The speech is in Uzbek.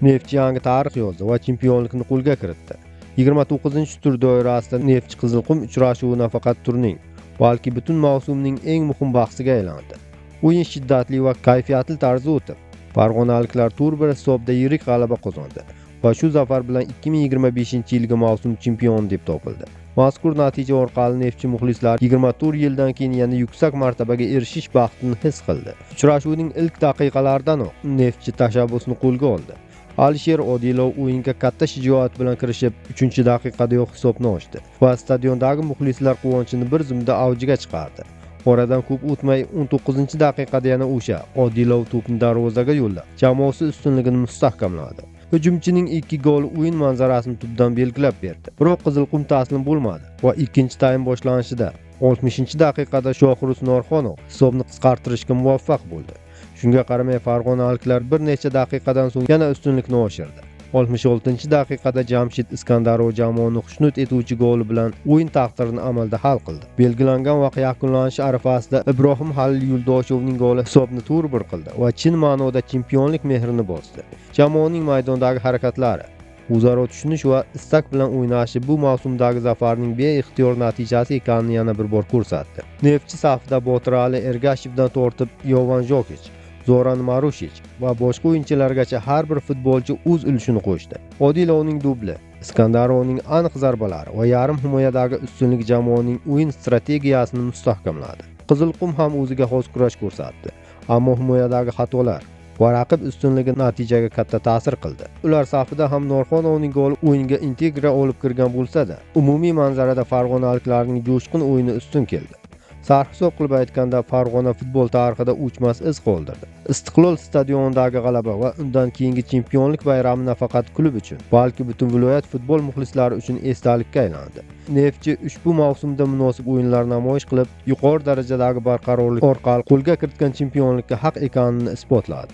Neftchi yangi tarix yozdi va chempionlikni qo'lga kiritdi. 29-tur doirasida Neftchi Qizilqum uchrashuvi nafaqat turning, balki butun mavsumning eng muhim bahsiga aylandi. O'yin shiddatli va kayfiyatli tarzda o'tib, farg'onaliklar tur 1 hisobda yirik g'alaba qozondi va shu zafar bilan 2025-yilgi mavsum chempioni deb topildi. Mazkur natija orqali Neftchi muxlislari 24 yildan keyin yana yuksak martabaga erishish baxtini his qildi. Uchrashuvning ilk daqiqalaridanoq Neftchi tashabbusni qo'lga oldi. Alisher Odilov o'yinga katta shijoat bilan kirishib, 3-daqiqadayoq hisobni ochdi va stadiondagi muxlislar quvonchini bir zumda avjiga chiqardi. Oradan ko'p o'tmay 19-daqiqada yana o'sha Odilov to'pni darvozaga yo'llab, jamoasi ustunligini mustahkamladi. Hujumchining 2 goli o'yin manzarasini tubdan belgilab berdi. Biroq Qizilqum taslim bo'lmadi va ikkinchi taym boshlanishida 60-daqiqada Shohruz Norxonov hisobni qisqartirishga muvaffaq bo'ldi. Shunga qaramay farg'onaliklar bir necha daqiqadan so'ng yana ustunlikni oshirdi. 66-daqiqada Jamshid Iskandarov jamoani xushnud etuvchi goli bilan o'yin taqdirini amalda hal qildi. Belgilangan vaqt yakunlanishi arafasida Ibrohim Halil Yo'ldoshovning goli hisobni 4-1 qildi va chin ma'noda chempionlik mehrini bosdi. Jamoaning maydondagi harakatlari, o'zaro tushunish va istak bilan o'ynashi bu mavsumdagi zafarning beixtiyor natijasi ekanini yana bir bor ko'rsatdi. Neftchi safida Botir Ali Ergashevdan tortib Yovan Jokich, Zoran Marushich va boshqa o'yinchilargacha har bir futbolchi o'z ulushini qo'shdi. Odilovning dubli, Iskandarovning aniq zarbalari va yarim himoyadagi ustunlik jamoaning o'yin strategiyasini mustahkamladi. Qizilqum ham o'ziga xos kurash ko'rsatdi, ammo himoyadagi xatolar va raqib ustunligi natijaga katta ta'sir qildi. Ular safida ham Norxonovning goli o'yinga integra olib kirgan bo'lsa-da, umumiy manzarada farg'onaliklarning jo'shqin o'yini ustun keldi. Sarhisob qilib aytganda Farg'ona futbol tarixida o'chmas iz qoldirdi. Istiqlol stadionidagi g'alaba va undan keyingi chempionlik bayrami nafaqat klub uchun, balki butun viloyat futbol muxlislari uchun esdalikka aylandi. Neftchi ushbu mavsumda munosib o'yinlar namoyish qilib, yuqori darajadagi barqarorlik orqali qo'lga kiritgan chempionlikka haq ekanini isbotladi.